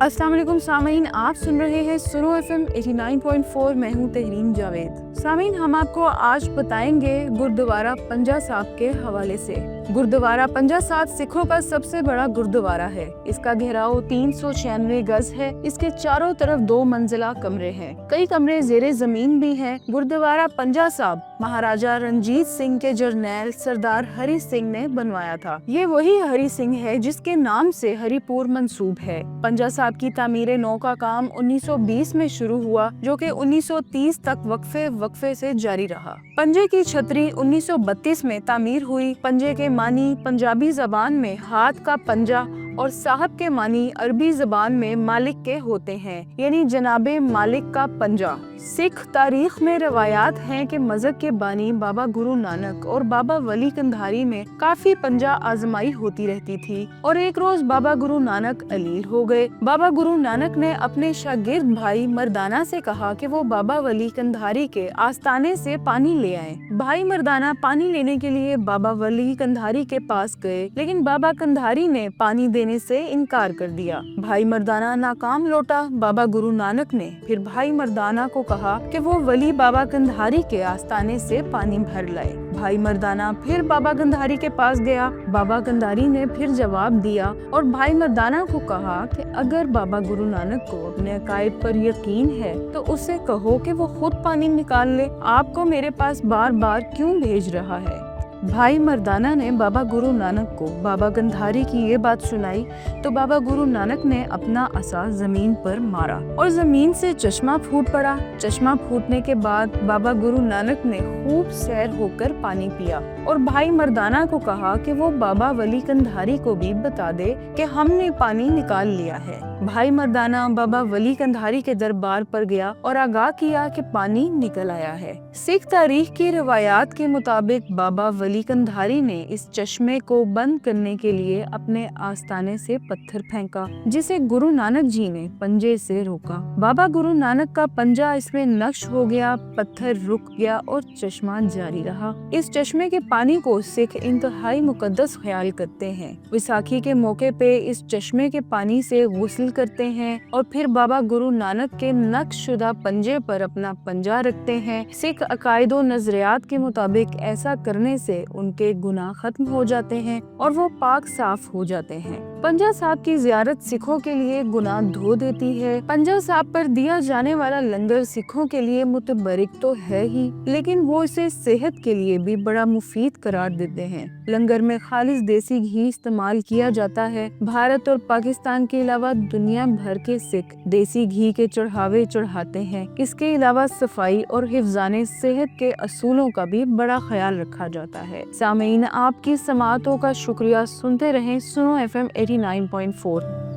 अस्सलाम वालेकुम सामीन, आप सुन रहे हैं सुनो FM 89.4। मैं हूँ तहरीन जावेद। सामीन, हम आपको आज बताएंगे गुरुद्वारा पंजा साहब के हवाले से। गुरुद्वारा पंजा साहब सिखों का सबसे बड़ा गुरुद्वारा है। इसका घेराव 396 गज है। इसके चारों तरफ 2 मंजिला कमरे हैं। कई कमरे जेरे जमीन भी हैं। गुरुद्वारा पंजा साहब महाराजा रंजीत सिंह के जरनैल सरदार हरि सिंह ने बनवाया था। ये वही हरि सिंह है जिसके नाम से हरिपुर मंसूब है। पंजा साहब की तामीर नौ का काम 1920 में शुरू हुआ, जो कि 1930 तक वक्फे से जारी रहा। पंजे की छतरी 1932 में तामीर हुई। पंजे के मानी पंजाबी जबान में हाथ का पंजा और साहब के मानी अरबी जबान में मालिक के होते हैं, यानी जनाबे मालिक का पंजा। सिख तारीख में रवायात हैं कि मजहब के बानी बाबा गुरु नानक और बाबा वली कंधारी में काफी पंजा आजमाई होती रहती थी और एक रोज बाबा गुरु नानक अलील हो गए। बाबा गुरु नानक ने अपने शागिर्द भाई मर्दाना से कहा कि वो बाबा वली कंधारी के आस्ताने से पानी ले आए। भाई मर्दाना पानी लेने के लिए बाबा वली कंधारी के पास गए, लेकिन बाबा कंधारी ने पानी देने से इनकार कर दिया। भाई मर्दाना नाकाम लौटा। बाबा गुरु नानक ने फिर भाई मर्दाना को कहा कि वो वली बाबा कंधारी के आस्ताने से पानी भर लाए। भाई मर्दाना फिर बाबा कंधारी के पास गया। बाबा कंधारी ने फिर जवाब दिया और भाई मर्दाना को कहा कि अगर बाबा गुरु नानक को अपने अकायद पर यकीन है तो उससे कहो कि वो खुद पानी निकाल ले। आपको मेरे पास बार बार क्यों भेज रहा है? भाई मर्दाना ने बाबा गुरु नानक को बाबा कंधारी की ये बात सुनाई तो बाबा गुरु नानक ने अपना असा जमीन पर मारा और जमीन से चश्मा फूट पड़ा। चश्मा फूटने के बाद बाबा गुरु नानक ने खूब सैर होकर पानी पिया और भाई मर्दाना को कहा कि वो बाबा वली कंधारी को भी बता दे कि हमने पानी निकाल लिया है। भाई मर्दाना बाबा वली कंधारी के दरबार पर गया और आगाह किया कि पानी निकल आया है। सिख तारीख की रवायात के मुताबिक बाबा वली कंधारी ने इस चश्मे को बंद करने के लिए अपने आस्ताने से पत्थर फेंका, जिसे गुरु नानक जी ने पंजे से रोका। बाबा गुरु नानक का पंजा इसमें नक्श हो गया, पत्थर रुक गया और चश्मा जारी रहा। इस चश्मे के पानी को सिख इंतहाई मुकद्दस ख्याल करते हैं। विसाखी के मौके पे इस चश्मे के पानी से गुस्ल करते हैं और फिर बाबा गुरु नानक के नक्श शुदा पंजे पर अपना पंजा रखते हैं। सिख अकायद व नजरियात के मुताबिक ऐसा करने से उनके गुनाह खत्म हो जाते हैं और वो पाक साफ हो जाते हैं। पंजा साहब की जियारत सिखों के लिए गुनाह धो देती है। पंजा साहब पर दिया जाने वाला लंगर सिखों के लिए मुतबरिक तो है ही, लेकिन वो इसे सेहत के लिए भी बड़ा मुफीद करार देते हैं। लंगर में खालिस देसी घी इस्तेमाल किया जाता है। भारत और पाकिस्तान के अलावा दुनिया भर के सिख देसी घी के चढ़ावे चढ़ाते हैं। इसके अलावा सफाई और हिफ्जाने सेहत के असूलों का भी बड़ा ख्याल रखा जाता है। सामीन, आपकी समाअतों का शुक्रिया। सुनते रहें सुनो FM 89.4।